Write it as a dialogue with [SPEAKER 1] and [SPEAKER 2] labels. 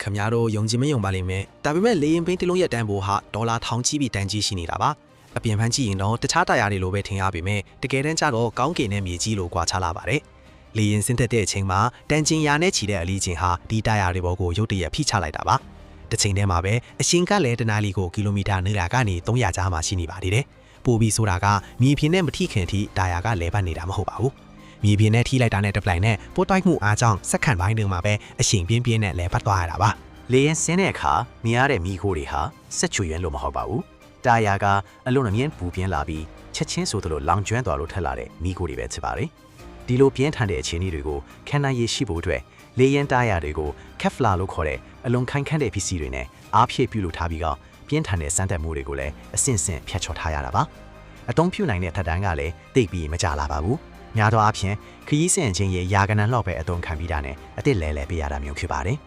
[SPEAKER 1] ခမားတို့ယုံကြည်မယုံပါလိမ့်မယ်ဒါပေမဲ့လေရင်ဘင်းတစ်လုံးရဲ့တန်ဖိုးဟာဒေါ်လာထောင်ချီပြီးတန်ကြီးရှိနေတာပါအပြင်ဖန်ကြည့်ရင်တော့တခြားတရားတွေလိုပဲထင်ရပေမဲ့တကယ်တမ်းကျတော့ကောင်းကင်နဲ့မြေကြီးလိုကွာခြားလာပါတယ်လေရင်ဆင်းသက်တဲ့အချိန်မှာတန်ကျင်ရာနဲ့ချီတဲ့အလီချင်းဟာဒီတရားတွေပေါ်ကိုရုတ်တရက်ဖိချလိုက်တာပါတစ်ချိန်တည်းမှာပဲအရှင်ကလည်းတနာလီကိုကီလိုမီတာ200ကနေ300ကြားမှာရှိနေပါသေးတယ်ပိုပြီးဆိုတာကမြေပြင်နဲ့မထိခင်ထိတရားကလဲပတ်နေတာမဟုတ်ပါဘူးမြေပြင်နဲ့ထိလိုက်တာနဲ့တပလိုက်နဲ့ပို့တိုက်မှုအားကြောင့်စက္ကန့်ပိုင်းတွင်မှာပဲအရှင်ပြင်းပြင်းနဲ့လဲပတ်သွားရတာပါလေရင်ဆင်းတဲ့အခါမြင်ရတဲ့မိခိုးတွေဟာစက်ချွေရွံလို့မဟုတ်ပါဘူးတာယာကအလုံးအမြင့်ပူပြင်းလာပြီးချက်ချင်းဆိုသလိုလောင်ကျွမ်းသွားလို့ထက်လာတဲ့မိခိုးတွေပဲဖြစ်ပါတယ်ဒီလိုပြင်းထန်တဲ့အခြေအနေတွေကိုခံနိုင်ရရှိဖို့အတွက်လေရင်တာယာတွေကိုကက်ဖလာလို့ခေါ်တဲ့အလုံးခိုင်ခန့်တဲ့ပစ္စည်းတွေနဲ့အားဖြည့်ပြုလုပ်ထားပြီးတော့ပြင်းထန်တဲ့စမ်းသပ်မှုတွေကိုလည်းအဆင့်ဆင့်ဖြတ်ချော်ထားရတာပါအသုံးပြုနိုင်တဲ့ထက်တန်းကလည်းတိတ်ပြီးမကြလာပါဘူးများသောအားဖြင့်ခရီးစဉ်ချင်းရဲ့ယာကနန်လောက်ပဲအသုံးခံပြီးတာနဲ့အစ်စ်လဲပေးရတာမျိုးဖြစ်ပါတယ်